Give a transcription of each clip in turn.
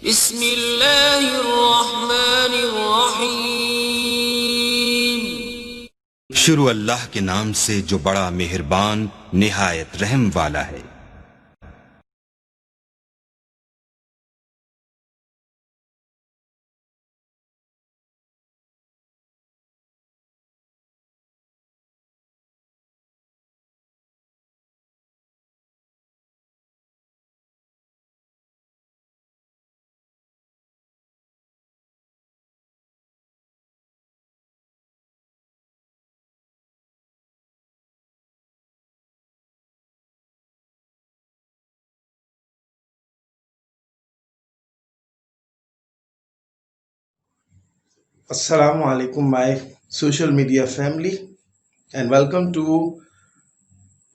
बिस्मिल्लाहिर्रहमानिर्रहीम। शुरू अल्लाह के नाम से जो बड़ा मेहरबान निहायत रहम वाला है। Assalamu alaikum, my social media family, and welcome to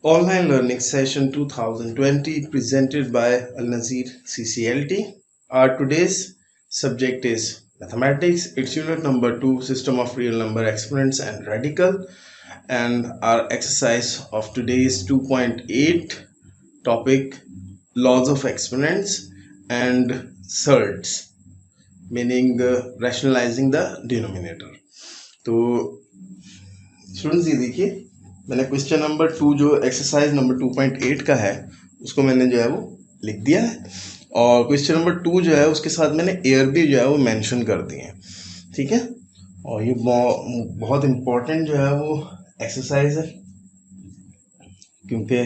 Online Learning Session 2020 presented by Al Nazir CCLT. Our today's subject is Mathematics. It's unit number 2, System of Real Number, Exponents and Radical. And our exercise of today is 2.8, topic Laws of Exponents and Surds, meaning rationalising the denominator. तो students ये देखिए, मैंने question number 2 जो exercise number 2.8 का है उसको मैंने जो है वो लिख दिया है, और क्वेश्चन नंबर 2 जो है उसके साथ मैंने एयर भी जो है वो मेंशन कर दिए हैं। ठीक है, और ये बहुत इम्पोर्टेंट जो है वो एक्सरसाइज है, क्योंकि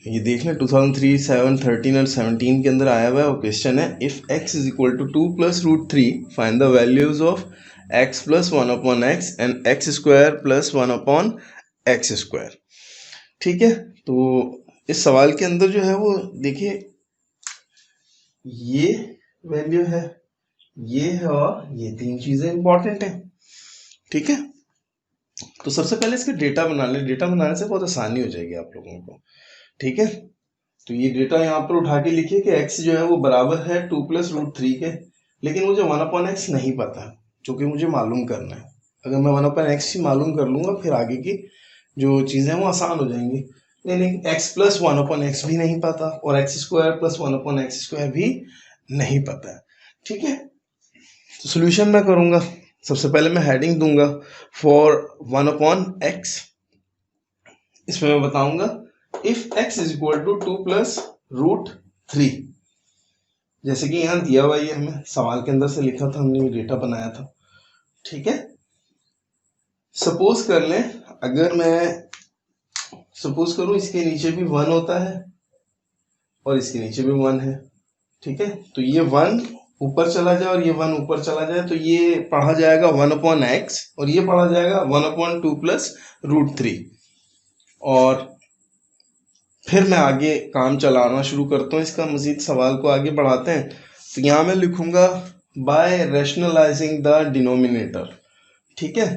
ये देख लें 2003, 7, 13 और 17 के अंदर आया हुआ है। और क्वेश्चन है if x is equal to 2 plus root 3 find the values of x plus 1 upon x and x square plus 1 upon x square. ठीक है, तो इस सवाल के अंदर जो है वो देखिए ये वैल्यू है, ये है, और ये तीन चीजें इंपॉर्टेंट हैं। ठीक है, तो सबसे पहले इसका डेटा बना लें। डेटा बनाने से बहुत आसानी हो जाएगी आप लोगों को। ठीक है, तो ये डेटा यहाँ पर उठा के लिखिए कि x जो है वो बराबर है 2 प्लस रूट 3 के, लेकिन मुझे 1 अपॉन एक्स नहीं पता, जो कि मुझे मालूम करना है। अगर मैं 1 अपॉन एक्स ही मालूम कर लूंगा फिर आगे की जो चीज़ें हैं वो आसान हो जाएंगी। लेकिन x प्लस 1 अपॉन एक्स भी नहीं पता, और x square plus 1 upon x square भी नहीं पता है। ठीक है, तो सोल्यूशन मैं करूँगा। सबसे पहले मैं हेडिंग दूंगा फॉर 1 अपॉन एक्स। इसमें मैं बताऊंगा if x is equal to 2 plus root 3, जैसे कि यहाँ दिया हुआ है, हमें सवाल के अंदर से लिखा था, हमने डेटा बनाया था। ठीक है, सपोज कर लें, अगर मैं सपोज करूं इसके नीचे भी 1 होता है और इसके नीचे भी 1 है। ठीक है, तो ये 1 ऊपर चला जाए और ये 1 ऊपर चला जाए, तो ये पढ़ा जाएगा 1 अपॉन एक्स और ये पढ़ा जाएगा 1 अपॉन 2 प्लस रूट 3। और फिर मैं आगे काम चलाना शुरू करता हूँ, इसका मजीद सवाल को आगे बढ़ाते हैं। तो यहाँ मैं लिखूंगा बाय रैशनलाइजिंग द डिनोमिनेटर। ठीक है,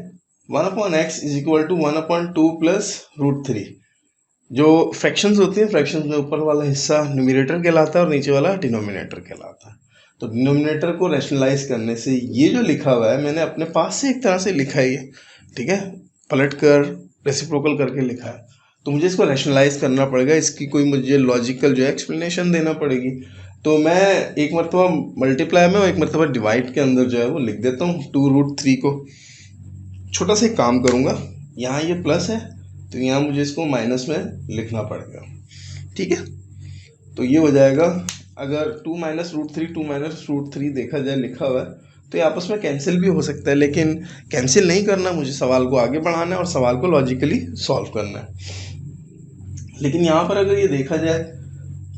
1 upon x is equal to 1 upon 2 plus root 3। जो फ्रैक्शंस होती है, फ्रैक्शंस में ऊपर वाला हिस्सा न्यूमरेटर कहलाता है और नीचे वाला डिनोमिनेटर कहलाता है। तो डिनोमिनेटर को रैशनलाइज करने से ये जो लिखा हुआ है मैंने अपने पास से एक तरह से लिखा है, ठीक है, पलट कर रेसिप्रोकल करके लिखा है। तो मुझे इसको रैशनलाइज करना पड़ेगा, इसकी कोई मुझे लॉजिकल जो है एक्सप्लेनेशन देना पड़ेगी। तो मैं एक मरतबा मल्टीप्लाई में और एक मरतबा डिवाइड के अंदर जो है वो लिख देता हूँ 2 रूट 3 को। छोटा सा काम करूँगा, यहाँ ये प्लस है तो यहाँ मुझे इसको माइनस में लिखना पड़ेगा। ठीक है, तो ये हो जाएगा, अगर 2 माइनस रूट 3 2 माइनस रूट 3 देखा जाए लिखा हुआ है तो ये आपस में कैंसिल भी हो सकता है, लेकिन कैंसिल नहीं करना, मुझे सवाल को आगे बढ़ाना है और सवाल को लॉजिकली सॉल्व करना है। लेकिन यहाँ पर अगर ये देखा जाए,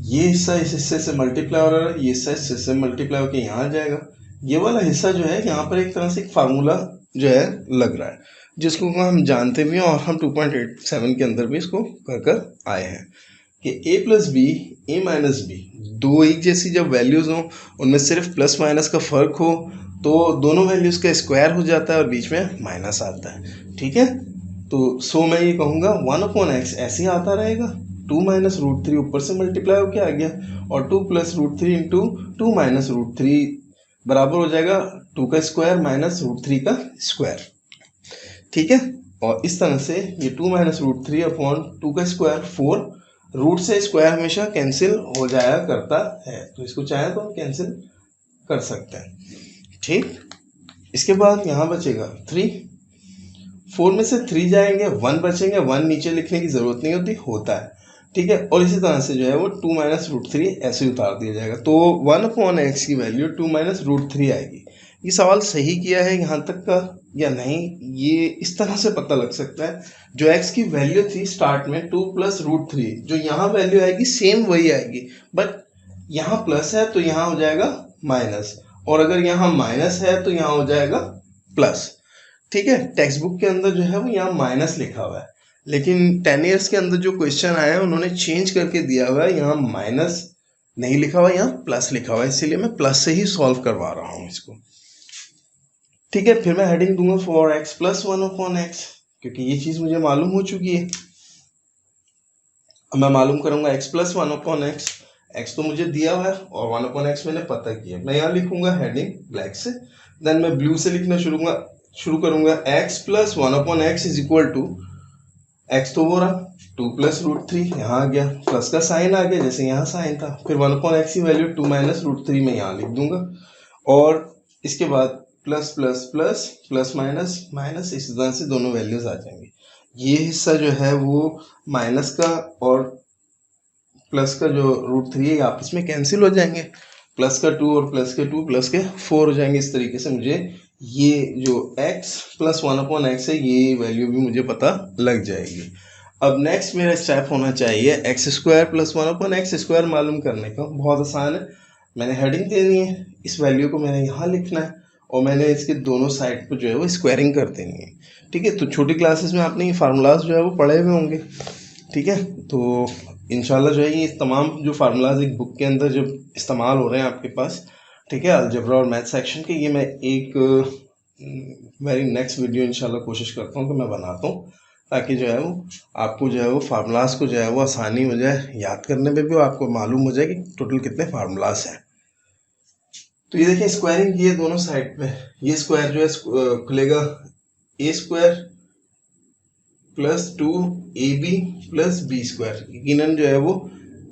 ये हिस्सा इस हिस्से से मल्टीप्लाई हो रहा है, ये हिस्सा इस हिस्से से मल्टीप्लाई होकर यहाँ आ जाएगा। ये वाला हिस्सा जो है यहाँ पर एक तरह से एक फार्मूला जो है लग रहा है, जिसको हम जानते भी हैं और हम 2.87 के अंदर भी इसको कर आए हैं कि a plus b a minus b, दो एक जैसी जब वैल्यूज हों उनमें सिर्फ प्लस माइनस का फर्क हो तो दोनों वैल्यूज का स्क्वायर हो जाता है और बीच में माइनस आता है। ठीक है, तो मैं ये कहूँगा 1 अपॉन एक्स ऐसे ही आता रहेगा, 2 माइनस रूट 3 ऊपर से मल्टीप्लाई होके आ गया, और 2 plus root 3 into 2 minus root 3 बराबर हो जाएगा 2 का स्क्वायर माइनस रूट 3 का स्क्वायर। ठीक है, और इस तरह से ये 2 माइनस रूट 3 अपॉन 2 का स्क्वायर 4, रूट से स्क्वायर हमेशा कैंसिल हो जाया करता है, तो इसको चाहे तो हम कैंसिल कर सकते हैं। ठीक, इसके बाद यहाँ बचेगा 3, 4 में से 3 जाएंगे, 1 बचेंगे, 1 नीचे लिखने की जरूरत नहीं होती, होता है। ठीक है, और इसी तरह से जो है वो 2 माइनस रूट 3 ऐसे उतार दिया जाएगा, तो 1/x की वैल्यू 2 माइनस रूट 3 आएगी। ये सवाल सही किया है यहाँ तक का या नहीं, ये इस तरह से पता लग सकता है। जो x की वैल्यू थी स्टार्ट में 2 प्लस रूट 3, जो यहाँ वैल्यू आएगी सेम वही आएगी, बट यहाँ प्लस है तो यहाँ हो जाएगा माइनस, और अगर यहाँ माइनस है तो यहाँ हो जाएगा प्लस। ठीक है, टेक्स्ट बुक के अंदर जो है वो यहाँ माइनस लिखा हुआ है, लेकिन 10 ईयर्स के अंदर जो क्वेश्चन आया है उन्होंने चेंज करके दिया हुआ है, यहाँ माइनस नहीं लिखा हुआ, यहाँ प्लस लिखा हुआ है, इसीलिए मैं प्लस से ही सॉल्व करवा रहा हूँ इसको। ठीक है, फिर मैं हेडिंग दूंगा फॉर x प्लस 1/x, क्योंकि ये चीज मुझे मालूम हो चुकी है। अब मैं मालूम करूंगा x प्लस 1/x, x तो मुझे दिया हुआ है और 1/x मैंने पता किया। मैं यहाँ लिखूंगा हेडिंग ब्लैक से, देन मैं ब्लू से लिखना शुरू करूंगा x plus 1/x is equal to, x तो वो रहा 2 प्लस रूट 3, यहाँ आ गया, प्लस का साइन आ गया जैसे यहाँ साइन था, फिर 1/x की वैल्यू 2 माइनस रूट 3 में यहाँ लिख दूंगा, और इसके बाद plus plus plus plus minus minus, इस तरह से दोनों वैल्यूज आ जाएंगे। ये हिस्सा जो है वो माइनस का और प्लस का जो रूट 3 है आपस में कैंसिल हो जाएंगे, प्लस का 2 और प्लस के 2 प्लस के 4 हो जाएंगे। इस तरीके से मुझे ये जो x प्लस 1/x है ये वैल्यू भी मुझे पता लग जाएगी। अब नेक्स्ट मेरा स्टेप होना चाहिए x square plus 1/x square मालूम करने का। बहुत आसान है, मैंने हेडिंग देनी है, इस वैल्यू को मैंने यहाँ लिखना है और मैंने इसके दोनों साइड पर जो है वो स्क्वायरिंग कर देनी है। ठीक है, तो छोटी क्लासेस में आपने ये फार्मूलाज जो है वो पढ़े हुए होंगे। ठीक है, तो इंशाल्लाह जो है ये तमाम जो फार्मूलाज एक बुक के अंदर जब इस्तेमाल हो रहे हैं आपके पास, ठीक है, अलजेब्रा और मैथ सेक्शन के, ये मैं एक वेरी नेक्स्ट वीडियो इंशाल्लाह कोशिश करता हूँ कि मैं बनाता हूँ, ताकि जो है वो आपको जो है वो फार्मूलाज को जो है वो आसानी हो जाए, याद करने में भी आपको मालूम हो जाए कि टोटल कितने फार्मूलाज हैं। तो ये देखिए स्क्वायरिंग की है दोनों साइड पे, ये स्क्वायर जो है खुलेगा a square plus 2ab plus b square. यकीनन जो है वो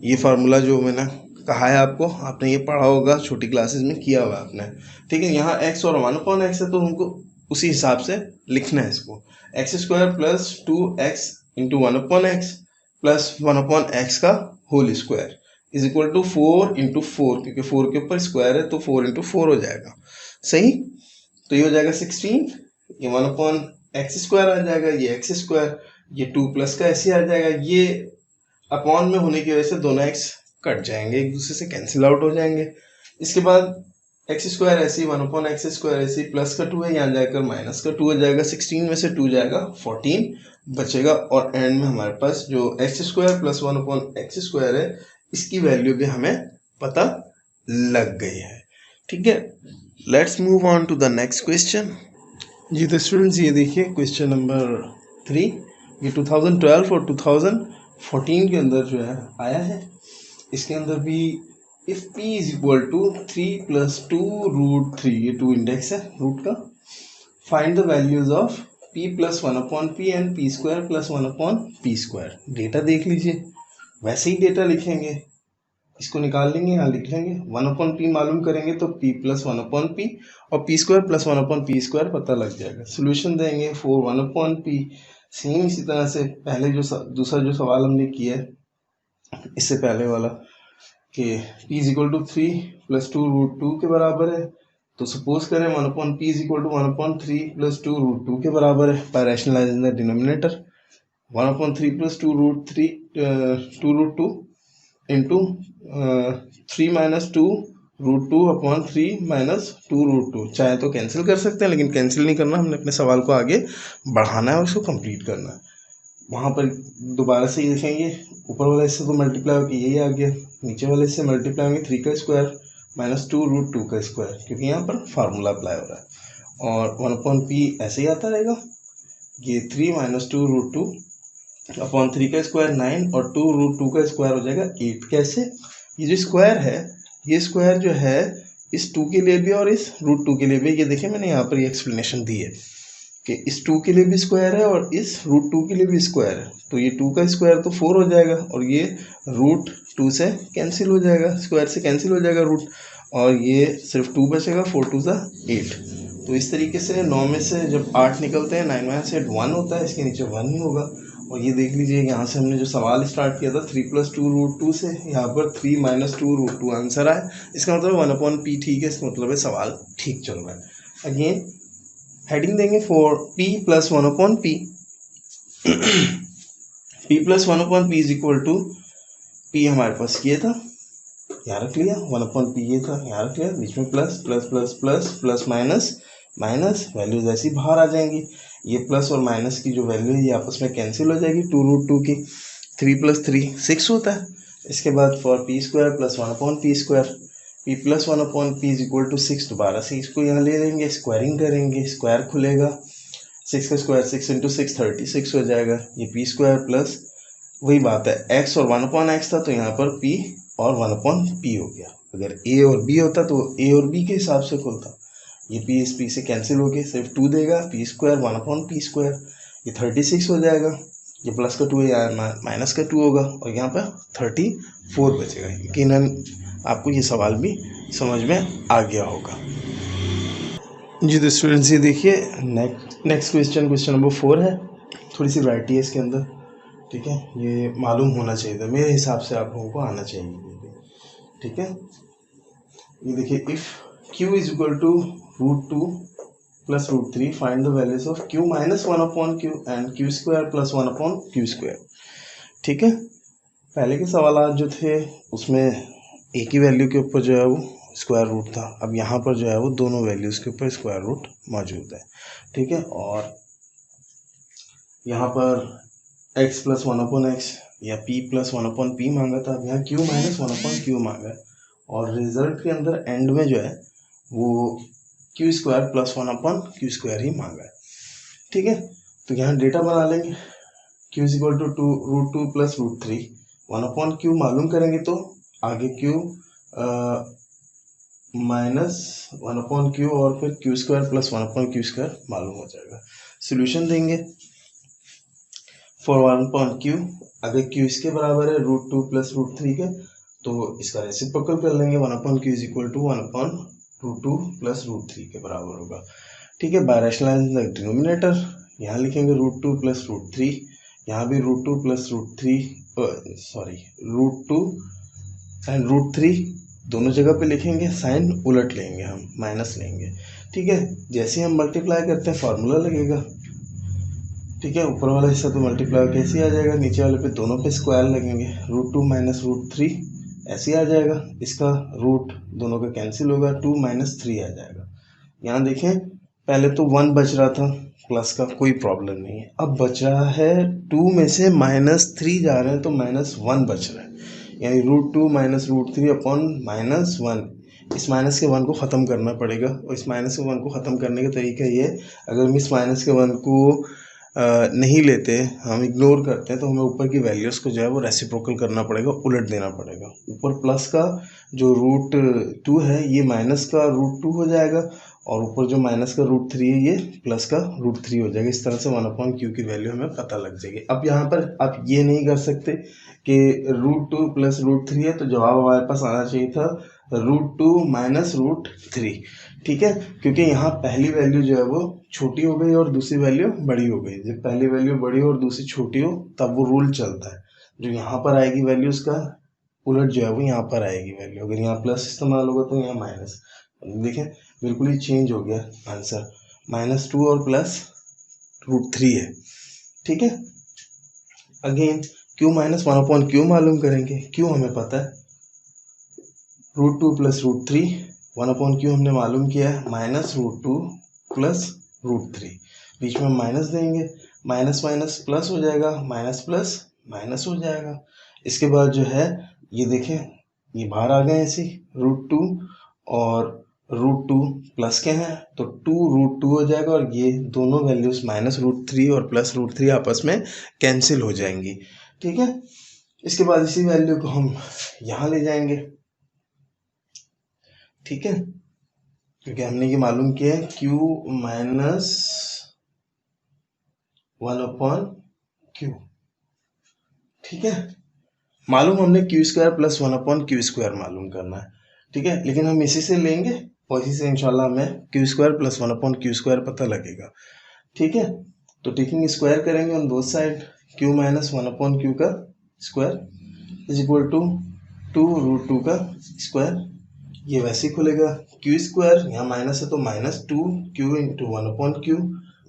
ये फार्मूला जो मैंने कहा है आपको, आपने ये पढ़ा होगा, छोटी क्लासेस में किया हुआ आपने। ठीक है, यहाँ x और 1/x है तो हमको उसी हिसाब से लिखना है इसको, x square plus 2x into 1/x plus 1/x का whole square is equal to 4 into 4, क्योंकि 4 के ऊपर स्क्वायर है तो 4 इंटू 4 हो जाएगा। सही, तो ये हो जाएगा 16, ये 1/x स्क्वायर आ जाएगा, ये x स्क्वायर, ये 2 प्लस का ऐसे आ जाएगा, ये अपॉन में होने की वजह से दोनों x कट जाएंगे, एक दूसरे से कैंसिल आउट हो जाएंगे। इसके बाद x स्क्वायर ऐसे 1/x स्क्वायर ऐसे प्लस का 2 है, यहाँ जाकर माइनस का 2 हो जाएगा, 16 में से 2 जाएगा 14 बचेगा, और एंड में हमारे पास जो x square plus 1/x square है इसकी वैल्यू भी हमें पता लग गई है। ठीक है, let's move on to the next question. जी तो स्टूडेंट्स ये देखिए क्वेश्चन नंबर 3, ये 2012 और 2014 के अंदर जो है आया है। इसके अंदर भी if p is equal to 3 plus 2 root 3, ये 2 इंडेक्स है रूट का, find the values of p plus 1/p and p square plus 1/p square. Data देख लीजिए, वैसे ही डेटा लिखेंगे, इसको निकाल लेंगे, यहाँ लिख लेंगे, 1/p मालूम करेंगे तो p प्लस 1/p और p square plus 1/p square पता लग जाएगा। सोल्यूशन देंगे 4 1/p, सेम इसी तरह से पहले जो दूसरा जो सवाल हमने किया है इससे पहले वाला कि p is equal to 3 plus 2 root 2 के बराबर है, तो सपोज करें 1/p is equal to 1/3 plus 2 root 2 के बराबर है, by rationalising the denominator 1/3 plus 2 root 2 into 3 minus 2 root 2/3 minus 2 root 2। चाहे तो कैंसिल कर सकते हैं, लेकिन कैंसिल नहीं करना, हमने अपने सवाल को आगे बढ़ाना है और उसको कंप्लीट करना है। वहाँ पर दोबारा से ही देखेंगे, ऊपर वाले हिस्से को मल्टीप्लाई होकर यही आ गया, नीचे वाले हिस्से मल्टीप्लाई होंगे 3 का स्क्वायर माइनस 2 रूट 2 का स्क्वायर, क्योंकि यहाँ पर फार्मूला अप्लाई हो रहा है, और 1/p ऐसे ही आता रहेगा, ये 3 माइनस 2 रूट 2/3 का स्क्वायर 9 और 2 रूट 2 का स्क्वायर हो जाएगा 8। कैसे, ये जो स्क्वायर है ये स्क्वायर जो है इस 2 के लिए भी और इस रूट 2 के लिए भी, ये देखिए मैंने यहाँ पर ये एक्सप्लेनेशन दी है कि इस 2 के लिए भी स्क्वायर है और इस रूट 2 के लिए भी स्क्वायर है, तो ये 2 का स्क्वायर तो 4 हो जाएगा और ये रूट 2 से कैंसिल हो जाएगा, स्क्वायर से कैंसिल हो जाएगा रूट, और ये सिर्फ 2 बचेगा, 4 2 8। तो इस तरीके से 9 में से जब 8 निकलते हैं 9 में से 1 होता है, इसके नीचे 1 ही होगा। और ये देख लीजिए यहाँ से हमने जो सवाल स्टार्ट किया था 3 + 2√2 से, यहाँ पर 3 - 2√2 आंसर आया। इसका मतलब 1/p ठीक है, इसका मतलब है सवाल ठीक चल रहा है। अगेन हेडिंग देंगे for p + 1/p। p + 1/p is equal to p हमारे पास ये था, यहाँ रख लिया, 1/p ये था, यहाँ रख लिया, बीच में plus plus plus plus plus minus minus, values ऐसी बाहर आ जाएंगी। ये प्लस और माइनस की जो वैल्यू है ये आपस में कैंसिल हो जाएगी, 2√2 की। 3 + 3 6 होता है। इसके बाद for p² + 1/p², p + 1/p is equal to 6। दोबारा से इसको यहाँ ले लेंगे, स्क्वायरिंग करेंगे, स्क्वायर खुलेगा, 6 का स्क्वायर 6 × 6 36 हो जाएगा। ये p² प्लस वही बात है, x और 1/x था तो यहाँ पर p और 1/p हो गया। अगर a और b होता तो a और b के हिसाब से खुलता। ये p इस p से कैंसिल हो गया, सिर्फ 2 देगा, p² 1/p²। ये 36 हो जाएगा, ये प्लस का 2 है, यहाँ माइनस का 2 होगा, और यहाँ पर 34 बचेगा। यकीनन आपको ये सवाल भी समझ में आ गया होगा जी। तो स्टूडेंट्स ये देखिए नेक्स्ट क्वेश्चन नंबर 4 है। थोड़ी सी वैरायटी है इसके अंदर, ठीक है। ये मालूम होना चाहिए था, मेरे हिसाब से आप लोगों को आना चाहिए, ठीक है। ये देखिए, if q is equal to √2 + √3 find the values of q - 1/q and q² + 1/q²। ठीक है, पहले के सवाल जो थे उसमें एक ही वैल्यू के ऊपर जो है वो स्क्वायर रूट था। अब यहाँ पर जो है वो दोनों वैल्यूज के ऊपर स्क्वायर रूट मौजूद है, ठीक है। और यहाँ पर x + 1/x या p + 1/p मांगा था, अब यहाँ q - 1/q मांगा है। और रिजल्ट के अंदर एंड में जो है वो q² + 1/q² ही मांगा है, ठीक है। तो यहाँ डेटा बना लेंगे, q is equal to √2 + √3 1/q मालूम करेंगे तो आगे q -1/q और फिर q² + 1/q² मालूम हो जाएगा। सोल्यूशन देंगे फॉर 1/q, अगर q इसके बराबर है √2 + √3 के, तो इसका रेसिप्रोकल कर लेंगे, 1/q इज इक्वल टू 1/√2 + √3 के बराबर होगा, ठीक है। बाय रैशनलाइजिंग द डिनोमिनेटर, यहाँ लिखेंगे √2 + √3, यहाँ भी √2 + √3 सॉरी √2 एंड √3 दोनों जगह पे लिखेंगे, साइन उलट लेंगे, हम माइनस लेंगे, ठीक है। जैसे हम मल्टीप्लाई करते हैं फार्मूला लगेगा, ठीक है। ऊपर वाला हिस्सा तो मल्टीप्लाई कैसे आ जाएगा, नीचे वाले पे दोनों पे स्क्वायर लगेंगे, √2 - √3 ऐसे आ जाएगा, इसका रूट दोनों का कैंसिल होगा, 2 - 3 आ जाएगा। यहाँ देखें पहले तो 1 बच रहा था प्लस का, कोई प्रॉब्लम नहीं है। अब बच रहा है 2 में से -3 जा रहे हैं तो -1 बच रहा है, यानी √2 - √3/-1। इस माइनस के 1 को ख़त्म करना पड़ेगा, और इस माइनस के 1 को ख़त्म करने का तरीका ये, अगर हम इस माइनस के 1 को नहीं लेते, हम इग्नोर करते हैं, तो हमें ऊपर की वैल्यूज़ को जो है वो रेसिप्रोकल करना पड़ेगा, उलट देना पड़ेगा। ऊपर प्लस का जो √2 है ये माइनस का √2 हो जाएगा, और ऊपर जो माइनस का √3 है ये प्लस का √3 हो जाएगा। इस तरह से 1/q की वैल्यू हमें पता लग जाएगी। अब यहाँ पर आप ये नहीं कर सकते कि √2 + √3 है तो जवाब हमारे पास आना चाहिए था √2 - √3, ठीक है। क्योंकि यहाँ पहली वैल्यू जो है वो छोटी हो गई और दूसरी वैल्यू बड़ी हो गई। जब पहली वैल्यू बड़ी हो और दूसरी छोटी हो तब वो रूल चलता है, जो यहाँ पर आएगी वैल्यू उसका उलट जो है वो यहाँ पर आएगी वैल्यू। अगर यहाँ प्लस इस्तेमाल होगा तो यहाँ माइनस। देखें बिल्कुल ही चेंज हो गया आंसर, -2 और +√3 है, ठीक है। अगेन q - 1/q मालूम करेंगे, q हमें पता है √2 + √3, 1/q हमने मालूम किया है -√2 + √3, बीच में माइनस देंगे, माइनस माइनस प्लस हो जाएगा, माइनस प्लस माइनस हो जाएगा। इसके बाद जो है ये देखें ये बाहर आ गए ऐसे, √2 और √2 प्लस के हैं तो 2√2 हो जाएगा, और ये दोनों वैल्यूज -√3 और +√3 आपस में कैंसिल हो जाएंगी, ठीक है। इसके बाद इसी वैल्यू को हम यहाँ ले जाएंगे, ठीक है, क्योंकि हमने ये मालूम किया है q - 1/q, ठीक है। मालूम हमने q² + 1/q² मालूम करना है, ठीक है, लेकिन हम इसी से लेंगे और इसी से इंशाल्लाह हमें क्यू स्क्वायर प्लस 1/क्यू स्क्वायर पता लगेगा। ठीक है, तो टेकिंग स्क्वायर करेंगे on both side, Q minus 1/क्यू का स्क्वायर इज इक्वल टू 2√2 का स्क्वायर। ये वैसे ही खुलेगा, क्यू स्क्वायर यहाँ माइनस है तो -2q इंटू 1/क्यू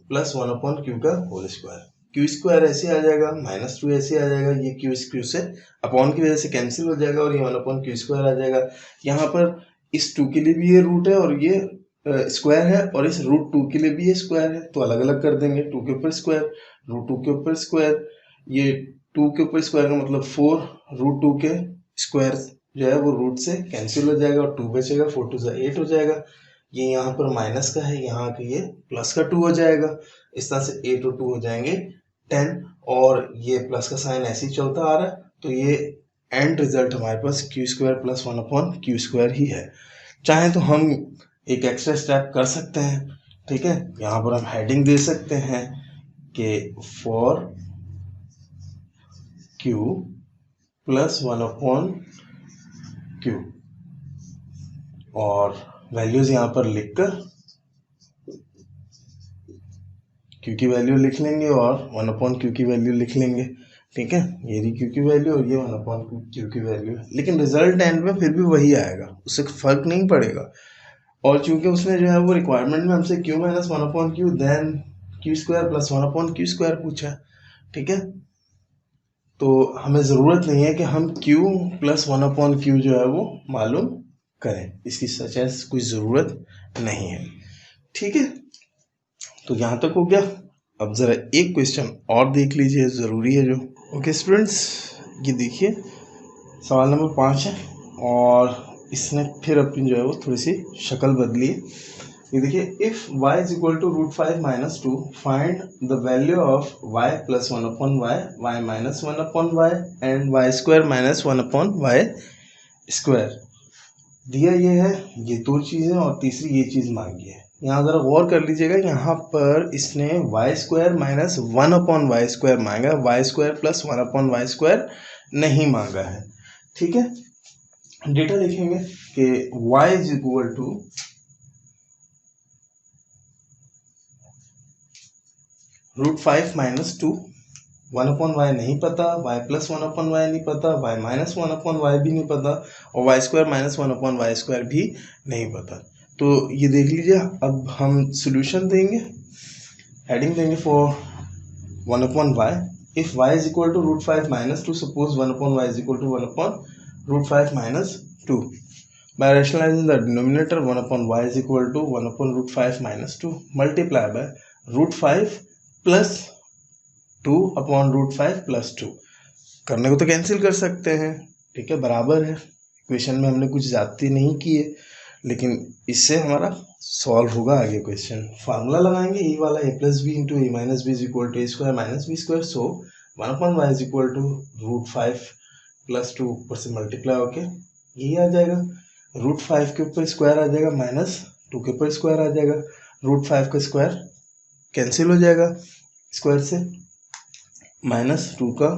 प्लस 1/क्यू का होल स्क्वायर। क्यू स्क्वायर ऐसे आ जाएगा, -2 ऐसे आ जाएगा, ये क्यू से अपॉन की वजह से कैंसिल हो जाएगा और ये 1/क्यू स्क्वायर आ जाएगा। यहाँ पर इस 2 के लिए भी ये रूट है और ये स्क्वायर है, और इस √2 के लिए भी ये स्क्वायर है, तो अलग अलग कर देंगे। 2 के ऊपर स्क्वायर, √2 के ऊपर स्क्वायर, ये 2 के ऊपर स्क्वायर का मतलब 4√2 के स्क्वायर जो है वो रूट से कैंसिल हो जाएगा और 2 बचेगा, 4 2 8 हो जाएगा। ये यहाँ पर माइनस का है, यहाँ के ये प्लस का 2 हो जाएगा। इस तरह से 8 और 2 हो जाएंगे 10, और ये प्लस का साइन ऐसे ही चलता आ रहा है, तो ये एंड रिजल्ट हमारे पास क्यू स्क्वायर प्लस 1/क्यू स्क्वायर ही है। चाहे तो हम एक एक्स्ट्रा स्टेप कर सकते हैं, ठीक है, यहाँ पर हम हेडिंग दे सकते हैं कि फॉर क्यू प्लस 1/क्यू, और वैल्यूज यहाँ पर लिखकर क्यू की वैल्यू लिख लेंगे और 1/क्यू की वैल्यू लिख लेंगे। ठीक है, ये रही क्यू की वैल्यू और ये 1/क्यू की वैल्यू, लेकिन रिजल्ट एंड में फिर भी वही आएगा, उससे फर्क नहीं पड़ेगा। और चूंकि उसने जो है वो रिक्वायरमेंट में हमसे क्यू माइनस 1/क्यू देन क्यू स्क्वायर प्लस 1/क्यू स्क्वायर पूछा, ठीक है, तो हमें ज़रूरत नहीं है कि हम क्यू प्लस 1/क्यू जो है वो मालूम करें, इसकी सच एस कोई ज़रूरत नहीं है। ठीक है, तो यहाँ तक हो गया। अब ज़रा एक क्वेश्चन और देख लीजिए, ज़रूरी है जो। ओके स्टूडेंट्स, ये देखिए सवाल नंबर 5 है, और इसने फिर अपनी जो है वो थोड़ी सी शक्ल बदली है। ये देखिए, if y is equal to √5 - 2 find the value of y plus 1/y, y minus 1/y and y square minus 1/y square. दिया ये है, ये 2 चीज़ें, और तीसरी ये चीज़ मांगी है। यहाँ ज़रा गौर कर लीजिएगा, यहाँ पर इसने Y square minus 1/y square मांगा, Y square plus 1/y square नहीं मांगा है। ठीक है, डेटा लिखेंगे कि y is equal to √5 - 2, 1/y नहीं पता, y प्लस 1/y नहीं पता, y माइनस 1/y भी नहीं पता, और y square minus 1/y square भी नहीं पता। तो ये देख लीजिए, अब हम सॉल्यूशन देंगे, हेडिंग देंगे for 1/y। If y is equal to √5 - 2, suppose 1/y is equal to 1/√5 - 2, by rationalizing the denominator 1/y is equal to 1/√5 - 2 multiply by √5 plus 2/√5 plus 2। करने को तो कैंसिल कर सकते हैं, ठीक है, बराबर है। इक्वेशन में हमने कुछ ज्यादती नहीं की है, लेकिन इससे हमारा सॉल्व होगा आगे क्वेश्चन। फार्मूला लगाएंगे, ई वाला a plus B into A minus B is equal to A square minus B square. So 1/y is equal to √5 plus 2 ऊपर से मल्टीप्लाई होके यही आ जाएगा, √5 के ऊपर स्क्वायर आ जाएगा माइनस 2 के ऊपर स्क्वायर आ जाएगा, √5 का स्क्वायर कैंसिल हो जाएगा स्क्वायर से, -2 का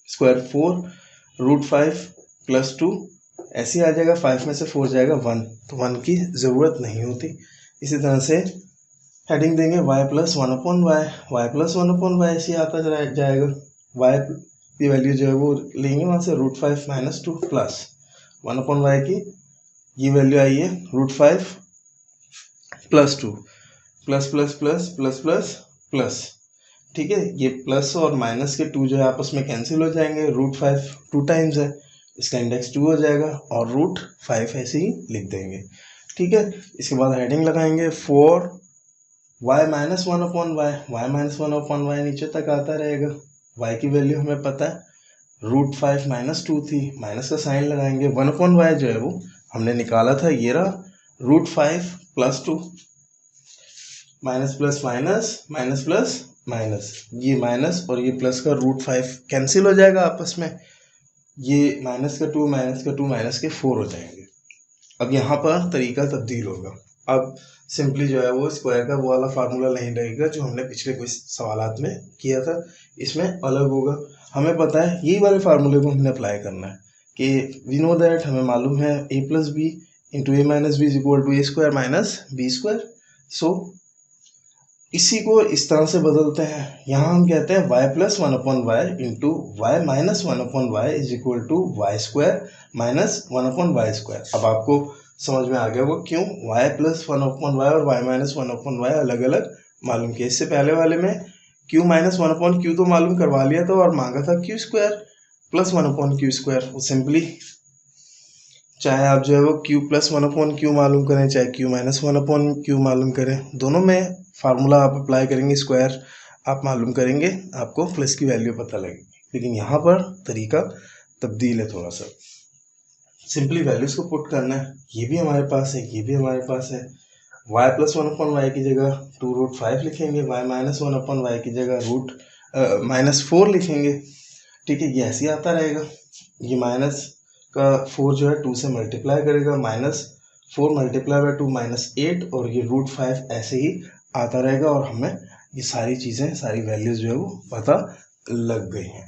स्क्वायर 4, √5 प्लस 2 ऐसे आ जाएगा, 5 में से 4 जाएगा 1, तो 1 की ज़रूरत नहीं होती। इसी तरह से हेडिंग देंगे y plus 1/y, y plus 1/y ऐसे आता जाएगा, y की वैल्यू जो है वो लेंगे वहाँ से √5 - 2 प्लस 1/y की ये वैल्यू आई है √5 plus 2 plus plus plus plus plus plus, ठीक है, ये प्लस और माइनस के 2 जो है आपस में कैंसिल हो जाएंगे, √5 2 टाइम्स है, इसका इंडेक्स 2 हो जाएगा, और √5 ऐसे ही लिख देंगे। ठीक है, इसके बाद हेडिंग लगाएंगे for y minus 1/y, y minus 1/y नीचे तक आता रहेगा, y की वैल्यू हमें पता है √5 - 2 थी, माइनस का साइन लगाएंगे, 1/y जो है वो हमने निकाला था, ये रहा √5 plus 2, minus plus minus minus plus minus, ये माइनस और ये प्लस का √5 कैंसिल हो जाएगा आपस में, ये माइनस का 2 माइनस का 2 माइनस के 4 हो जाएंगे। अब यहाँ पर तरीका तब्दील होगा, अब सिंपली जो है वो स्क्वायर का वो वाला फार्मूला नहीं रहेगा जो हमने पिछले कुछ सवालात में किया था, इसमें अलग होगा। हमें पता है यही वाले फार्मूले को हमने अप्लाई करना है कि वी नो दैट, हमें मालूम है a plus B into A minus B is equal to A square minus B square. So इसी को इस तरह से बदलते हैं। यहाँ हम कहते हैं y plus one upon y into y minus one upon y is equal to y square minus one upon y square. अब आपको समझ में आ गया वो क्यों y plus one upon y और y minus one upon y अलग अलग मालूम किया। इससे पहले वाले में q minus one upon q तो मालूम करवा लिया था और मांगा था q square plus one upon Q square. वो सिंपली चाहे आप जो है वो q plus one upon Q मालूम करें चाहे q minus one upon Q मालूम करें, दोनों में फार्मूला आप अप्लाई करेंगे, स्क्वायर आप मालूम करेंगे, आपको प्लस की वैल्यू पता लगेगी। लेकिन यहाँ पर तरीका तब्दील है थोड़ा सा। सिंपली वैल्यूज़ को पुट करना है, ये भी हमारे पास है ये भी हमारे पास है। y plus one upon y की जगह 2√5 लिखेंगे, y minus one upon y की जगह -4 लिखेंगे। ठीक है, ये ऐसे ही आता रहेगा। ये माइनस का 4 जो है 2 से मल्टीप्लाई करेगा, -4 मल्टीप्लाई बाय 2 -8 और ये √5 ऐसे ही आता रहेगा और हमें ये सारी चीज़ें सारी वैल्यूज जो है वो पता लग गई हैं।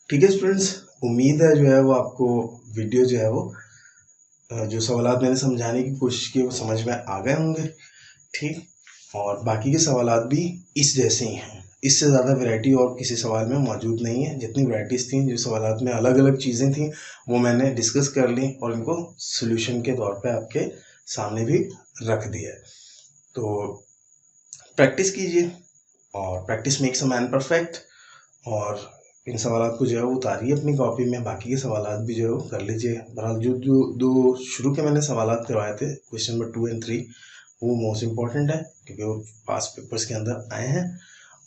ठीक है स्टूडेंट्स, उम्मीद है जो है वो आपको वीडियो जो है वो जो सवालात मैंने समझाने की कोशिश की वो समझ में आ गए होंगे। ठीक, और बाकी के सवालात भी इस जैसे ही हैं, इससे ज़्यादा वैरायटी और किसी सवाल में मौजूद नहीं है। जितनी वैरायटीज़ थी जो सवालात में अलग अलग चीज़ें थी वो मैंने डिस्कस कर ली और इनको सॉल्यूशन के तौर पे आपके सामने भी रख दिया है। तो प्रैक्टिस कीजिए और practice makes a man perfect. और इन सवालात को जो है वो उतारिए अपनी कॉपी में, बाकी के सवालात भी जो है वो कर लीजिए। बहरहाल जो जो दो शुरू के मैंने सवालात करवाए थे क्वेश्चन नंबर 2 और 3 वो मोस्ट इम्पॉर्टेंट है क्योंकि वो पास पेपर्स के अंदर आए हैं।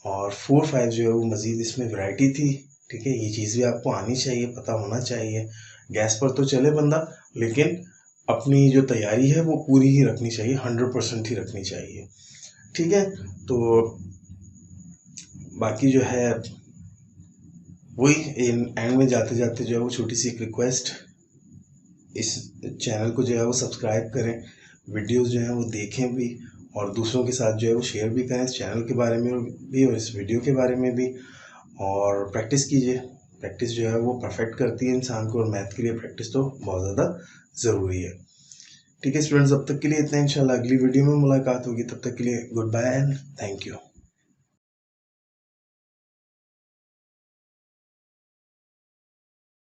और 4, 5 जो है वो मज़ीद इसमें वैरायटी थी। ठीक है, ये चीज़ भी आपको आनी चाहिए, पता होना चाहिए। गैस पर तो चले बंदा, लेकिन अपनी जो तैयारी है वो पूरी ही रखनी चाहिए, 100% ही रखनी चाहिए। ठीक है, तो बाकी जो है वही एंड में जाते जाते जो है वो छोटी सी एक रिक्वेस्ट, इस चैनल को जो है वो सब्सक्राइब करें, वीडियोस जो हैं वो देखें भी और दूसरों के साथ जो है वो शेयर भी करें इस चैनल के बारे में भी और इस वीडियो के बारे में भी। और प्रैक्टिस कीजिए, प्रैक्टिस जो है वो परफेक्ट करती है इंसान को और मैथ के लिए प्रैक्टिस तो बहुत ज़्यादा ज़रूरी है। ठीक है स्टूडेंट्स, अब तक के लिए इतना। इंशाल्लाह अगली वीडियो में मुलाकात होगी, तब तक के लिए good bye and thank you.